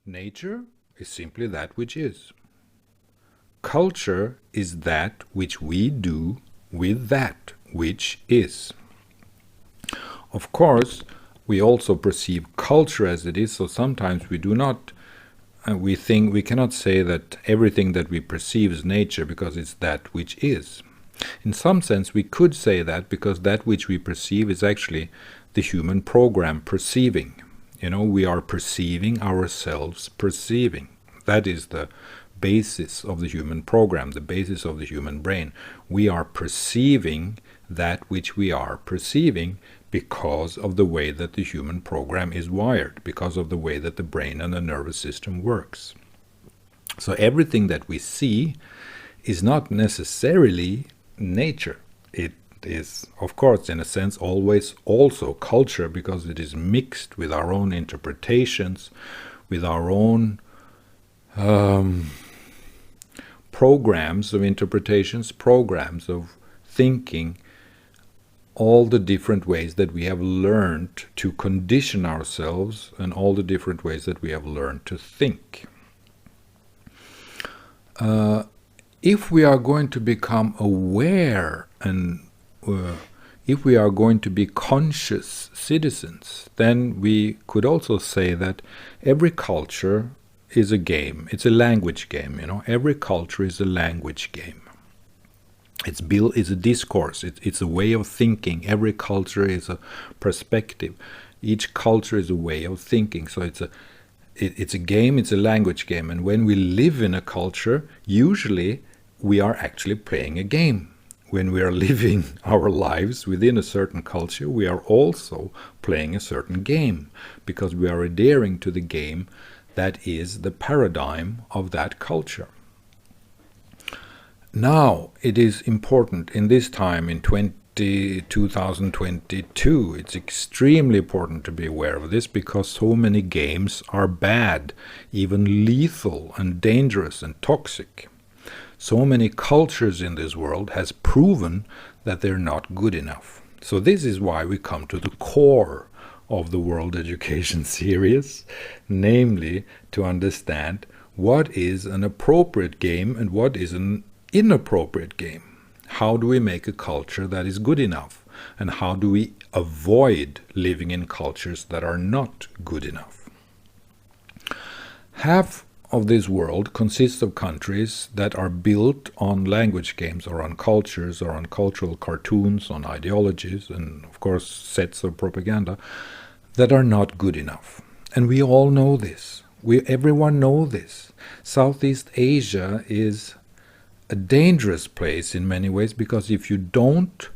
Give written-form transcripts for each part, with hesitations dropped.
Nature is simply that which is. Culture is that which we do with that which is. Of course, we also perceive culture as it is, so sometimes we do not, we think we cannot say that everything that we perceive is nature because it's that which is. In some sense, we could say that because that which we perceive is actually the human program perceiving. We are perceiving ourselves perceiving. That is the basis of the human program, the basis of the human brain. We are perceiving that which we are perceiving because of the way that the human program is wired, because of the way that the brain and the nervous system works. So everything that we see is not necessarily nature. It is, of course, in a sense, always also culture, because it is mixed with our own interpretations, with our own programs of interpretations, programs of thinking, all the different ways that we have learned to condition ourselves, and all the different ways that we have learned to think. If we are going to become aware and if we are going to be conscious citizens, then we could also say that every culture is a game. It's a language game. Every culture is a language game. It's a discourse. It's a way of thinking. Every culture is a perspective. Each culture is a way of thinking. So it's a game. It's a language game. And when we live in a culture, usually we are actually playing a game. When we are living our lives within a certain culture, we are also playing a certain game, because we are adhering to the game that is the paradigm of that culture. Now, it is important in this time, in 2022, it's extremely important to be aware of this, because so many games are bad, even lethal and dangerous and toxic. So many cultures in this world has proven that they're not good enough. So this is why we come to the core of the World Education Series, namely to understand what is an appropriate game and what is an inappropriate game. How do we make a culture that is good enough? And how do we avoid living in cultures that are not good enough? Half of this world consists of countries that are built on language games, or on cultures, or on cultural cartoons, on ideologies, and of course sets of propaganda that are not good enough. And we all know this. Everyone knows this. Southeast Asia is a dangerous place in many ways, because if you don't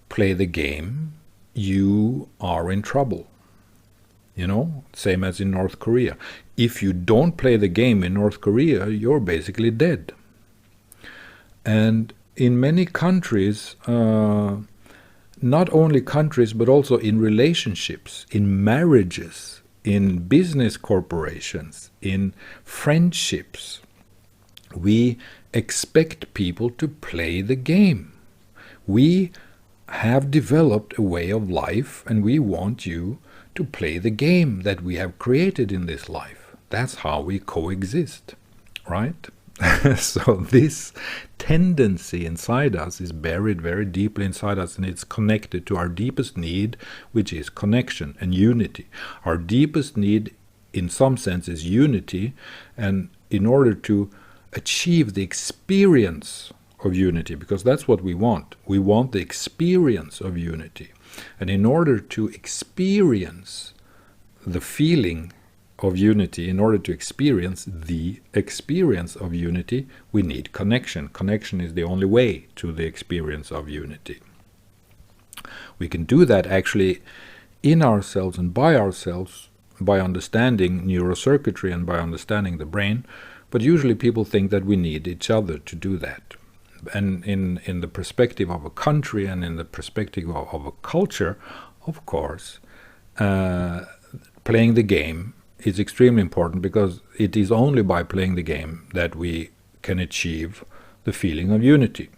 play the game, you are in trouble. Same as in North Korea. If you don't play the game in North Korea, you're basically dead. And in many countries, not only countries, but also in relationships, in marriages, in business corporations, in friendships, we expect people to play the game. We have developed a way of life, and we want you to play the game that we have created in this life. That's how we coexist, right? So this tendency inside us is buried very deeply inside us, and it's connected to our deepest need, which is connection and unity. Our deepest need, in some sense, is unity, and in order to achieve the experience of unity, because that's what we want the experience of unity. And in order to experience the feeling of unity, in order to experience the experience of unity, we need connection. Connection is the only way to the experience of unity. We can do that actually in ourselves and by ourselves, by understanding neurocircuitry and by understanding the brain, but usually people think that we need each other to do that. And in the perspective of a country and in the perspective of a culture, of course, playing the game is extremely important, because it is only by playing the game that we can achieve the feeling of unity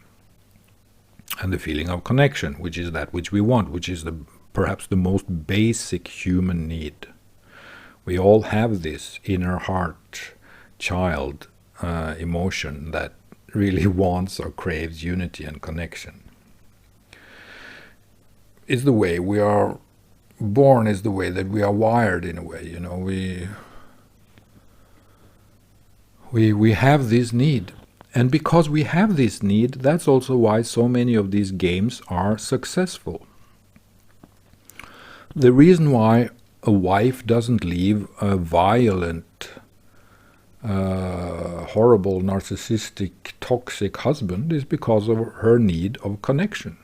and the feeling of connection, which is that which we want, which is perhaps the most basic human need. We all have this inner heart child emotion that really wants or craves unity and connection. It's the way we are born, is the way that we are wired in a way. You know, we have this need. And because we have this need, that's also why so many of these games are successful. The reason why a wife doesn't leave a violent, horrible, narcissistic, toxic husband is because of her need of connection,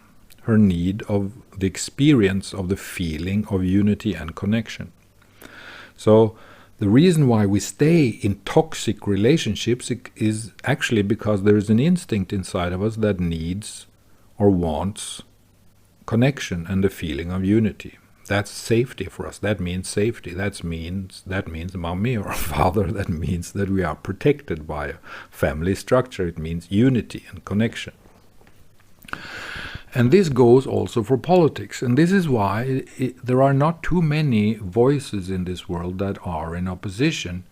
her need of the experience of the feeling of unity and connection. So the reason why we stay in toxic relationships is actually because there is an instinct inside of us that needs or wants connection and the feeling of unity. That's safety for us. That means safety. That means mommy or father. That means that we are protected by a family structure. It means unity and connection. And this goes also for politics. And this is why there are not too many voices in this world that are in opposition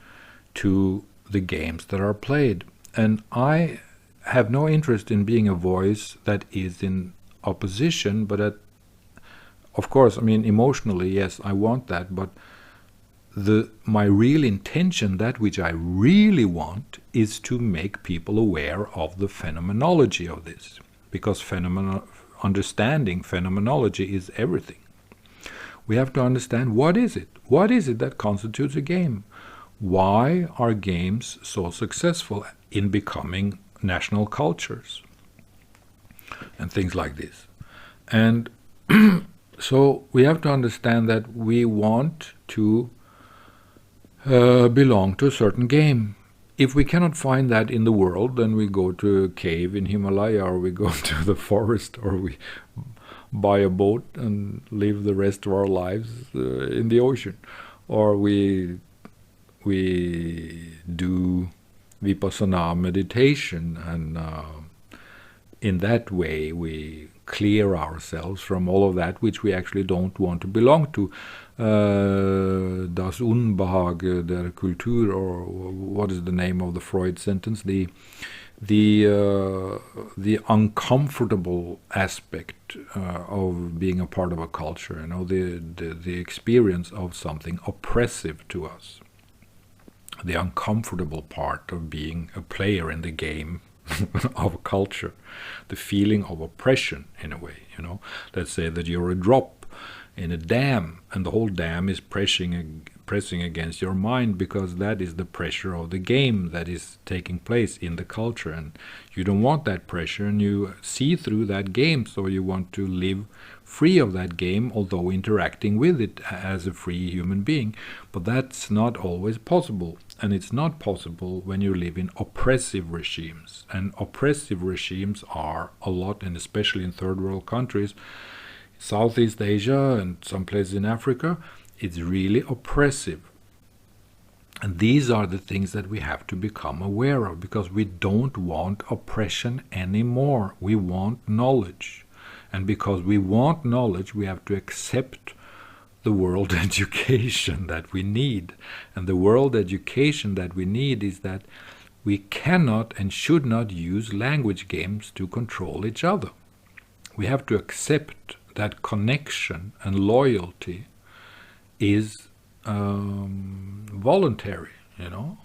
to the games that are played. And I have no interest in being a voice that is in opposition, but of course, I mean, emotionally, yes, I want that, but my real intention, that which I really want, is to make people aware of the phenomenology of this, because understanding phenomenology is everything. We have to understand, what is it? What is it that constitutes a game? Why are games so successful in becoming national cultures? And things like this. And so we have to understand that we want to belong to a certain game. If we cannot find that in the world, then we go to a cave in Himalaya, or we go to the forest, or we buy a boat and live the rest of our lives in the ocean, or we do vipassana meditation, and in that way we clear ourselves from all of that which we actually don't want to belong to. Das Unbehag der Kultur, or what is the name of the Freud sentence? The uncomfortable aspect of being a part of a culture. You know, the experience of something oppressive to us. The uncomfortable part of being a player in the game of a culture, the feeling of oppression in a way. You know, let's say that you're a drop in a dam, and the whole dam is pressing against your mind, because that is the pressure of the game that is taking place in the culture, and you don't want that pressure, and you see through that game, so you want to live free of that game, although interacting with it as a free human being. But that's not always possible, and it's not possible when you live in oppressive regimes. And oppressive regimes are a lot, and especially in third world countries, Southeast Asia and some places in Africa, it's really oppressive. And these are the things that we have to become aware of, because we don't want oppression anymore. We want knowledge. And because we want knowledge, we have to accept the world education that we need. And the world education that we need is that we cannot and should not use language games to control each other. We have to accept that connection and loyalty is voluntary, you know,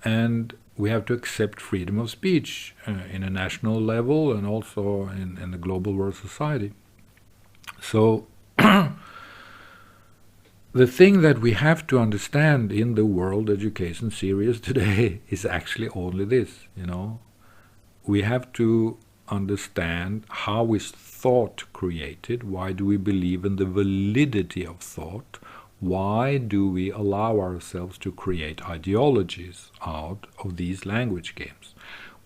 and we have to accept freedom of speech in a national level and also in the global world society. So the thing that we have to understand in the world education series today is actually only this, you know. We have to understand how is thought created. Why do we believe in the validity of thought? Why do we allow ourselves to create ideologies out of these language games,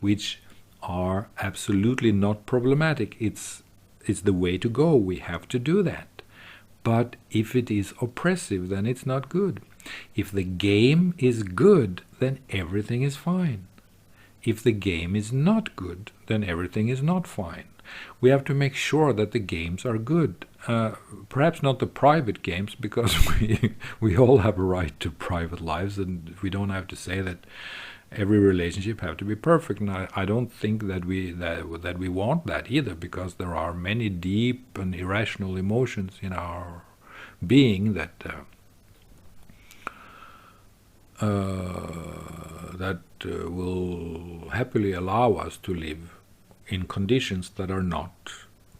which are absolutely not problematic? It's the way to go. We have to do that. But if it is oppressive, then it's not good. If the game is good, then everything is fine. If the game is not good, then everything is not fine. We have to make sure that the games are good. Perhaps not the private games, because we all have a right to private lives, and we don't have to say that every relationship have to be perfect. And I don't think that we want that either, because there are many deep and irrational emotions in our being that will happily allow us to live in conditions that are not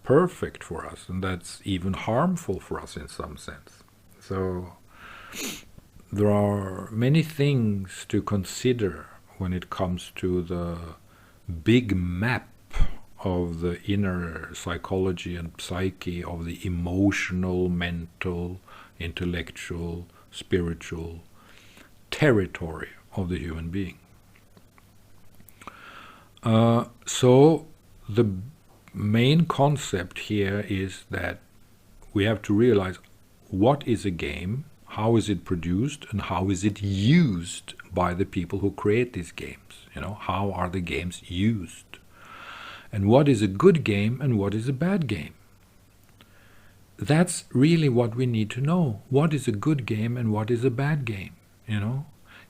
perfect for us, and that's even harmful for us in some sense. So there are many things to consider when it comes to the big map of the inner psychology and psyche of the emotional, mental, intellectual, spiritual territory of the human being. So the main concept here is that we have to realize what is a game, how is it produced, and how is it used by the people who create these games. How are the games used? And what is a good game and what is a bad game? That's really what we need to know. What is a good game and what is a bad game?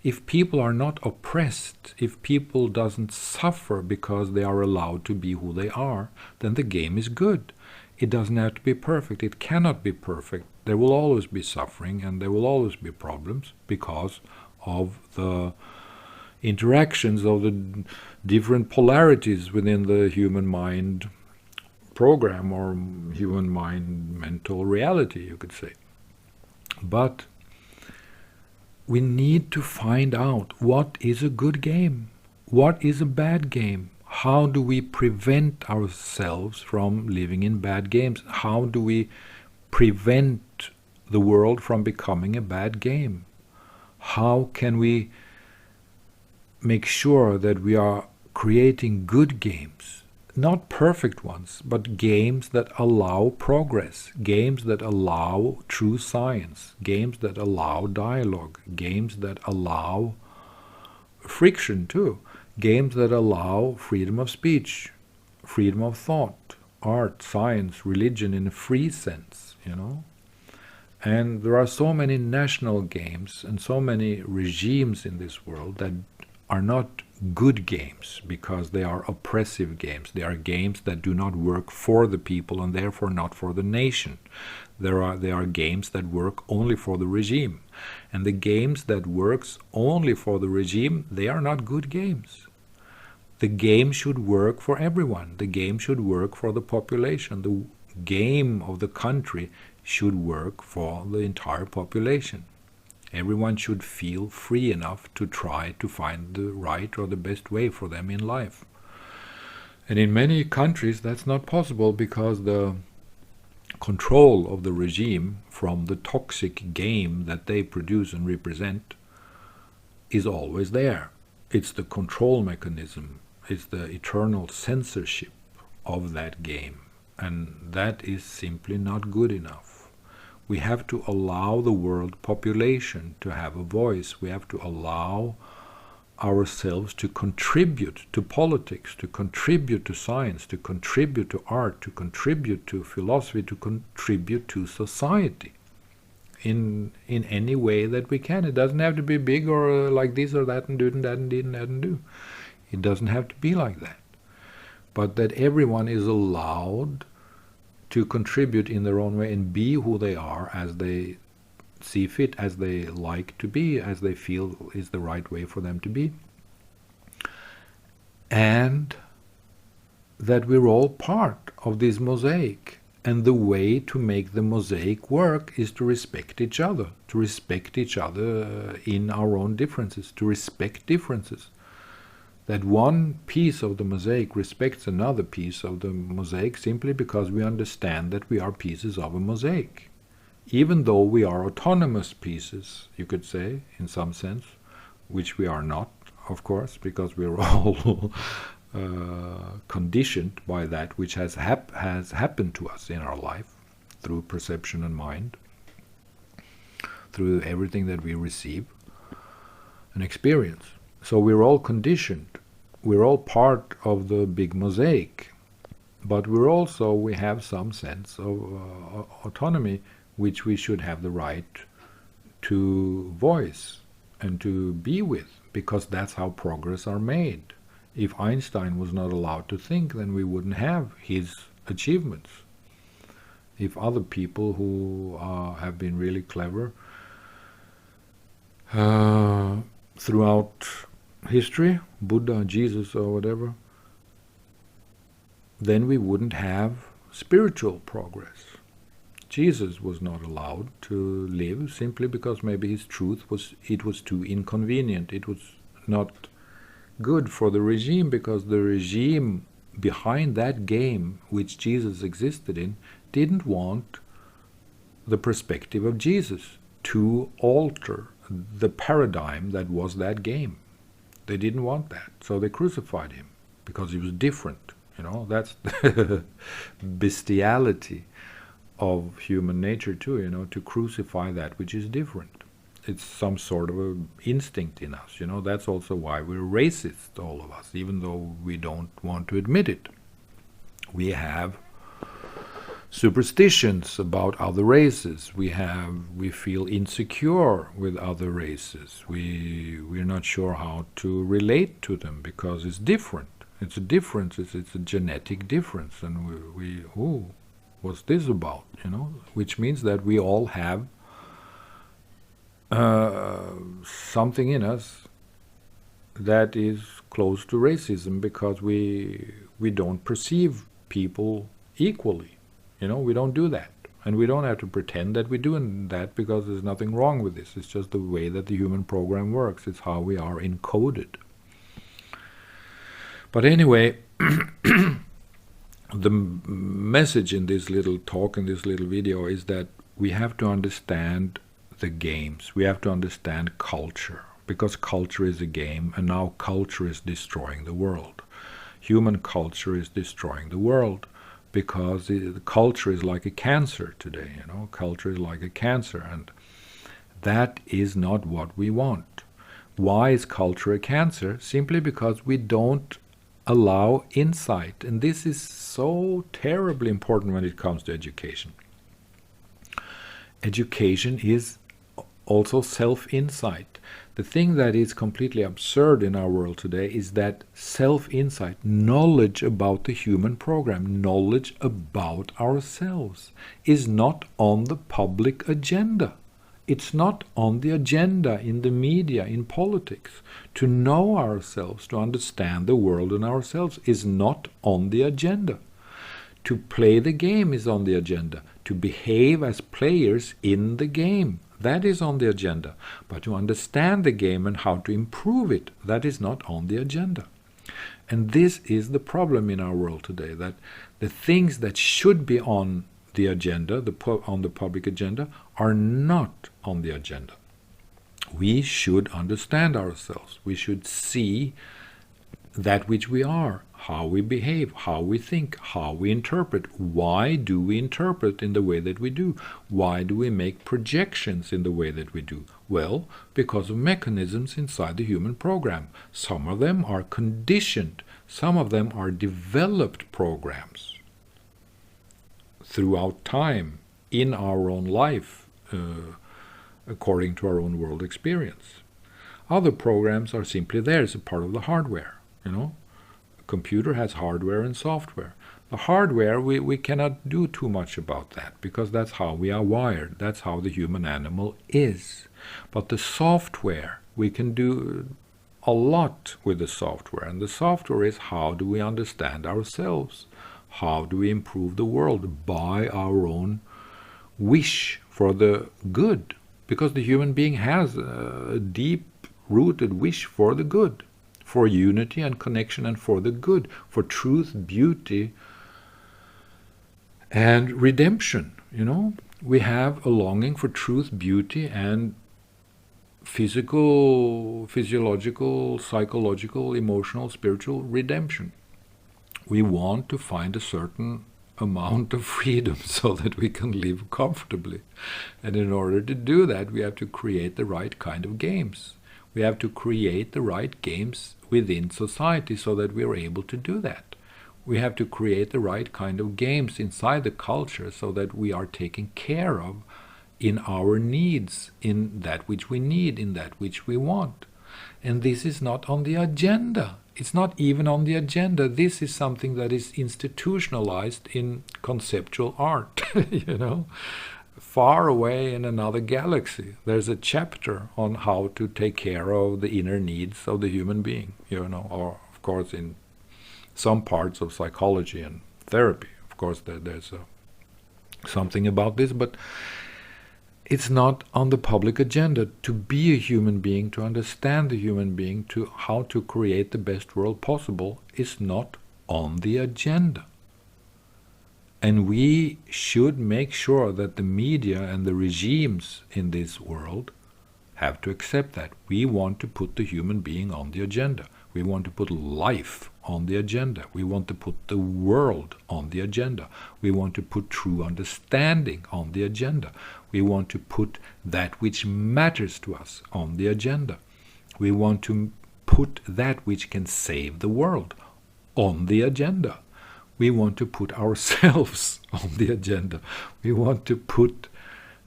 If people are not oppressed, if people doesn't suffer because they are allowed to be who they are, then the game is good. It doesn't have to be perfect. It cannot be perfect. There will always be suffering and there will always be problems because of the interactions of the different polarities within the human mind program, or human mind mental reality, you could say. But we need to find out what is a good game, what is a bad game. How do we prevent ourselves from living in bad games? How do we prevent the world from becoming a bad game? How can we make sure that we are creating good games? Not perfect ones, but games that allow progress, games that allow true science, games that allow dialogue, games that allow friction too, games that allow freedom of speech, freedom of thought, art, science, religion in a free sense, And there are so many national games and so many regimes in this world that are not good games because they are oppressive games. They are games that do not work for the people and therefore not for the nation. They are games that work only for the regime. And the games that works only for the regime, they are not good games. The game should work for everyone. The game should work for the population. The game of the country should work for the entire population. Everyone should feel free enough to try to find the right or the best way for them in life. And in many countries that's not possible because the control of the regime from the toxic game that they produce and represent is always there. It's the control mechanism. It's the eternal censorship of that game. And that is simply not good enough. We have to allow the world population to have a voice. We have to allow ourselves to contribute to politics, to contribute to science, to contribute to art, to contribute to philosophy, to contribute to society in any way that we can. It doesn't have to be big or like this or that and do and that and did and that and do. It doesn't have to be like that. But that everyone is allowed to contribute in their own way and be who they are as they see fit, as they like to be, as they feel is the right way for them to be. And that we're all part of this mosaic. And the way to make the mosaic work is to respect each other in our own differences, to respect differences. That one piece of the mosaic respects another piece of the mosaic simply because we understand that we are pieces of a mosaic. Even though we are autonomous pieces, you could say, in some sense, which we are not, of course, because we're all conditioned by that which has happened to us in our life through perception and mind, through everything that we receive and experience. So we're all conditioned. We're all part of the big mosaic. but we have some sense of autonomy, which we should have the right to voice and to be with, because that's how progress are made. If Einstein was not allowed to think, then we wouldn't have his achievements. If other people who have been really clever throughout history, Buddha, Jesus, or whatever, then we wouldn't have spiritual progress. Jesus was not allowed to live simply because maybe his truth was too inconvenient. It was not good for the regime, because the regime behind that game which Jesus existed in didn't want the perspective of Jesus to alter the paradigm that was that game. They didn't want that, so they crucified him because he was different. That's the bestiality of human nature too, to crucify that which is different. It's some sort of an instinct in us. That's also why we're racist, all of us, even though we don't want to admit it. We have superstitions about other races. We feel insecure with other races. We're not sure how to relate to them because it's different. It's a difference. It's a genetic difference, and we what's this about? Which means that we all have something in us that is close to racism, because we don't perceive people equally. We don't do that. And we don't have to pretend that we're doing that, because there's nothing wrong with this. It's just the way that the human program works. It's how we are encoded. But anyway, the message in this little talk, in this little video, is that we have to understand the games. We have to understand culture, because culture is a game, and now culture is destroying the world. Human culture is destroying the world, because the culture is like a cancer today. Culture is like a cancer, and that is not what we want. Why is culture a cancer? Simply because we don't allow insight, and this is so terribly important when it comes to education. Education is also self-insight. The thing that is completely absurd in our world today is that self-insight, knowledge about the human program, knowledge about ourselves, is not on the public agenda. It's not on the agenda in the media, in politics. To know ourselves, to understand the world and ourselves, is not on the agenda. To play the game is on the agenda. To behave as players in the game, that is on the agenda. But to understand the game and how to improve it, that is not on the agenda. And this is the problem in our world today, that the things that should be on the agenda, on the public agenda, are not on the agenda. We should understand ourselves. We should see that which we are, how we behave, how we think, how we interpret. Why do we interpret in the way that we do? Why do we make projections in the way that we do? Well, because of mechanisms inside the human program. Some of them are conditioned. Some of them are developed programs throughout time, in our own life, according to our own world experience. Other programs are simply there as a part of the hardware. A computer has hardware and software. The hardware, we cannot do too much about that, because that's how we are wired. That's how the human animal is. But the software, we can do a lot with the software. And the software is, how do we understand ourselves? How do we improve the world? By our own wish for the good. Because the human being has a deep-rooted wish for the good, for unity and connection, and for the good, for truth, beauty, and redemption. We have a longing for truth, beauty, and physiological, psychological, emotional, spiritual redemption. We want to find a certain amount of freedom so that we can live comfortably. And in order to do that, we have to create the right kind of games. We have to create the right games within society so that we are able to do that. We have to create the right kind of games inside the culture so that we are taken care of in our needs, in that which we need, in that which we want. And this is not on the agenda. It's not even on the agenda. This is something that is institutionalized in conceptual art, you know. Far away in another galaxy, there's a chapter on how to take care of the inner needs of the human being, you know, or of course in some parts of psychology and therapy, of course there's something about this, but it's not on the public agenda. To be a human being, to understand the human being, to how to create the best world possible is not on the agenda. And we should make sure that the media and the regimes in this world have to accept that. We want to put the human being on the agenda. We want to put life on the agenda. We want to put the world on the agenda. We want to put true understanding on the agenda. We want to put that which matters to us on the agenda. We want to put that which can save the world on the agenda. We want to put ourselves on the agenda. We want to put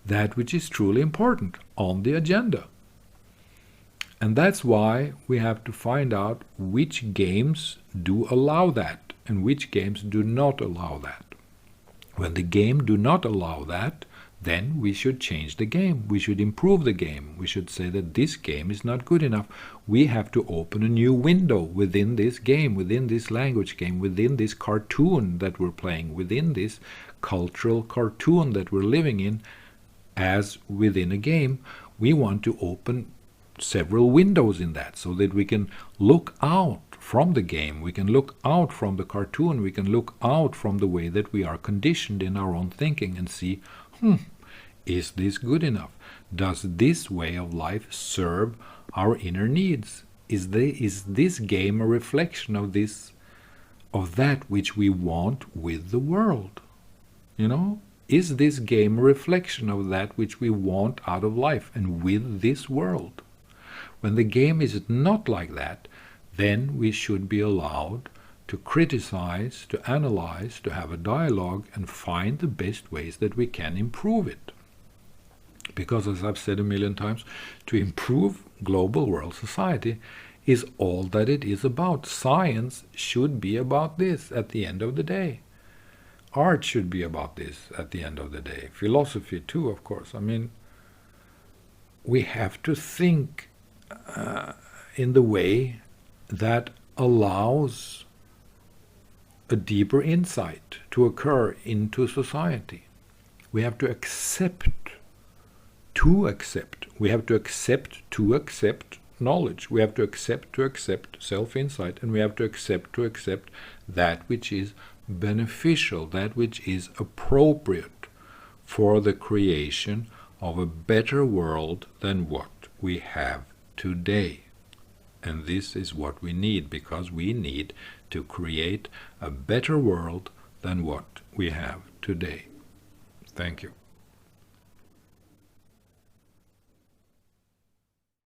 that which is truly important on the agenda. And that's why we have to find out which games do allow that and which games do not allow that. When the game do not allow that, then we should change the game. We should improve the game. We should say that this game is not good enough. We have to open a new window within this game, within this language game, within this cartoon that we're playing, within this cultural cartoon that we're living in. As within a game, we want to open several windows in that so that we can look out from the game, we can look out from the cartoon, we can look out from the way that we are conditioned in our own thinking and see, is this good enough? Does this way of life serve our inner needs? Is this game a reflection of that which we want with the world? You know? Is this game a reflection of that which we want out of life and with this world? When the game is not like that, then we should be allowed to criticize, to analyze, to have a dialogue and find the best ways that we can improve it. Because, as I've said a million times, to improve global world society is all that it is about. Science should be about this at the end of the day. Art should be about this at the end of the day. Philosophy too, of course. I mean, we have to think in the way that allows a deeper insight to occur into society. We have to accept we have to accept knowledge. We have to accept self-insight, and we have to accept that which is beneficial, that which is appropriate for the creation of a better world than what we have today. And this is what we need, because we need to create a better world than what we have today. Thank you.